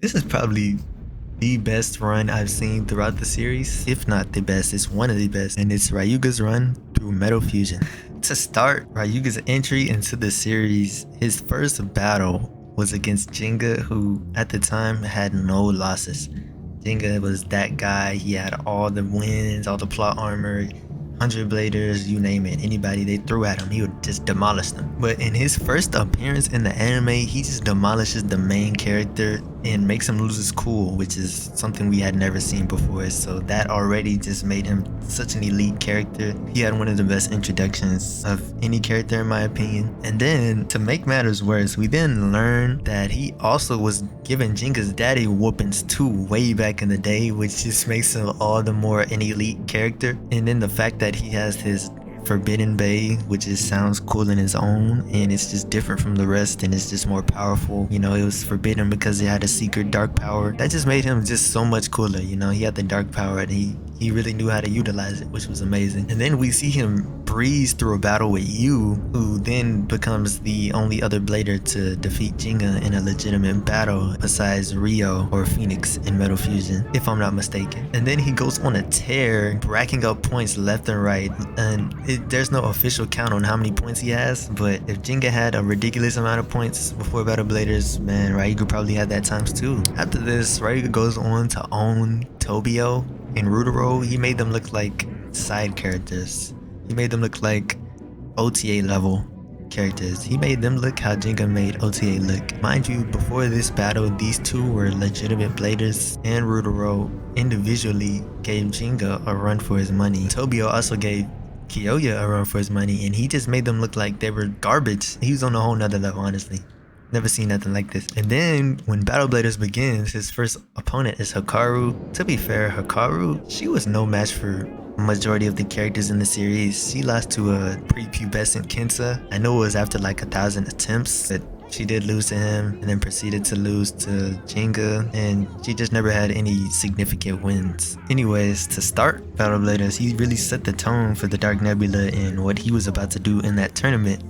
This is probably the best run I've seen throughout the series. If not the best, it's one of the best. And it's Ryuga's run through Metal Fusion. To start, Ryuga's entry into the series, his first battle was against Jinga, who at the time had no losses. Jinga was that guy. He had all the wins, all the plot armor, 100 bladers, you name it. Anybody they threw at him, he would just demolish them. But in his first appearance in the anime, he just demolishes the main character and makes him lose his cool, which is something we had never seen before. So that already just made him such an elite character. He had one of the best introductions of any character in my opinion. And then to make matters worse, we then learn that he also was giving Jinga's daddy whoopings too way back in the day, which just makes him all the more an elite character. And then the fact that he has his Forbidden Bay, which just sounds cool in its own, and it's just different from the rest, and it's just more powerful. You know, it was forbidden because it had a secret dark power that just made him just so much cooler. You know, he had the dark power and he really knew how to utilize it, which was amazing. And then we see him breeze through a battle with Yu, who then becomes the only other blader to defeat Jinga in a legitimate battle besides Rio or Phoenix in Metal Fusion, if I'm not mistaken. And then he goes on a tear, racking up points left and right, and there's no official count on how many points he has, but if Jinga had a ridiculous amount of points before Battle Bladers, man, Ryuga probably had that times two. After this, Ryuga goes on to own Tobio and Rudero. He made them look like side characters. He made them look like OTA level characters. He made them look how Jinga made OTA look. Mind you, before this battle, these two were legitimate bladers, and Rudero individually gave Jinga a run for his money. Tobio also gave Kyoya a run for his money, and he just made them look like they were garbage. He was on a whole nother level, honestly. Never seen nothing like this. And then when Battle Bladers begins, his first opponent is Hikaru. To be fair, Hikaru, she was no match for majority of the characters in the series. She lost to a prepubescent Kensa. I know it was after like 1,000 attempts, but she did lose to him and then proceeded to lose to Jinga, and she just never had any significant wins. Anyways, to start Battle Bladers, he really set the tone for the Dark Nebula and what he was about to do in that tournament.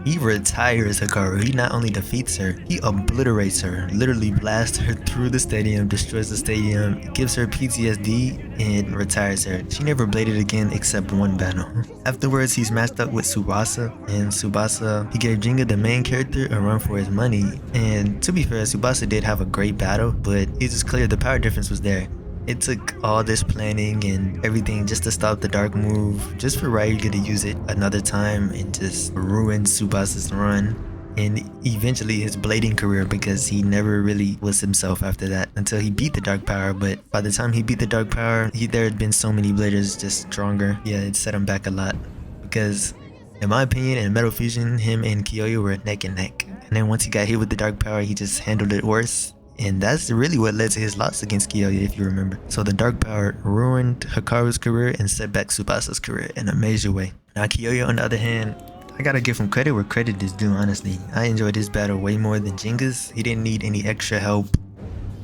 He retires Hikaru. He not only defeats her, he obliterates her, literally blasts her through the stadium, destroys the stadium, gives her PTSD, and retires her. She never bladed again except one battle. Afterwards, he's matched up with Tsubasa, and Tsubasa, he gave Jinga, the main character, a run for his money. And to be fair, Tsubasa did have a great battle, but it's just clear the power difference was there. It took all this planning and everything just to stop the dark move, just for Ryuga to use it another time and just ruin Tsubasa's run and eventually his blading career, because he never really was himself after that until he beat the dark power. But by the time he beat the dark power, there had been so many bladers just stronger. Yeah, it set him back a lot, because in my opinion, in Metal Fusion, him and Kyoya were neck and neck. And then once he got hit with the dark power, he just handled it worse. And that's really what led to his loss against Kyoya, if you remember. So the dark power ruined Hikaru's career and set back Tsubasa's career in a major way. Now Kyoya, on the other hand, I gotta give him credit where credit is due, honestly. I enjoyed his battle way more than Jinga's. He didn't need any extra help.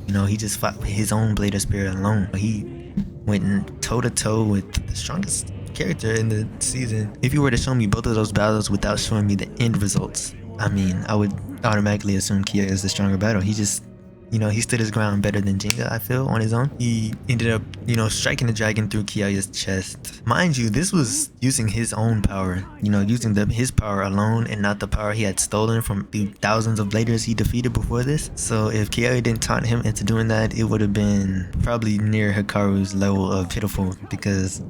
You know, he just fought with his own Blader Spirit alone. He went toe to toe with the strongest character in the season. If you were to show me both of those battles without showing me the end results, I mean, I would automatically assume Kyoya is the stronger battle. He just, you know, he stood his ground better than Jinga, I feel, on his own. He ended up, you know, striking the dragon through Kyoya's chest. Mind you, this was using his own power, you know, using his power alone and not the power he had stolen from the thousands of bladers he defeated before this. So if Kyoya didn't taunt him into doing that, it would have been probably near Hikaru's level of pitiful, because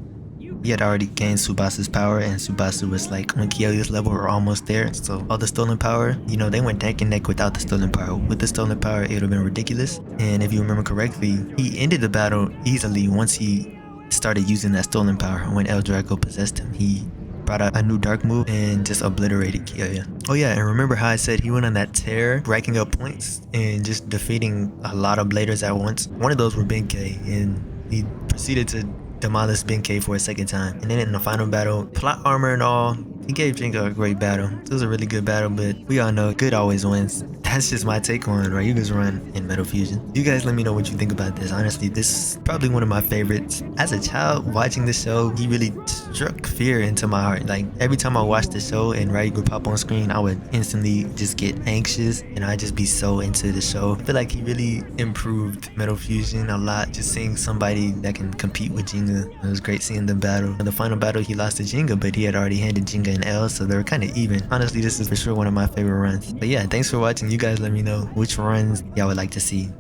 he had already gained Tsubasa's power, and Tsubasa was like on Kyoya's level or almost there. So all the stolen power, you know, they went neck and neck without the stolen power. With the stolen power, it would have been ridiculous. And if you remember correctly, he ended the battle easily once he started using that stolen power. When L-Drago possessed him, he brought out a new dark move and just obliterated Kyoya. Oh yeah, and remember how I said he went on that tear, racking up points and just defeating a lot of bladers at once? One of those were Benkei, and he proceeded to demolish Benkei for a second time. And then in the final battle, plot armor and all, he gave Jinga a great battle. It was a really good battle, but we all know good always wins. That's just my take on Ryuga's run in Metal Fusion. You guys let me know what you think about this. Honestly, this is probably one of my favorites. As a child watching this show, he really struck fear into my heart. Like every time I watched the show and Ryuga would pop on screen, I would instantly just get anxious and I'd just be so into the show. I feel like he really improved Metal Fusion a lot. Just seeing somebody that can compete with Jinga. It was great seeing them battle. In the final battle, he lost to Jinga, but he had already handed Jinga an L, so they were kind of even. Honestly, this is for sure one of my favorite runs. But yeah, thanks for watching. You guys let me know which runs y'all would like to see.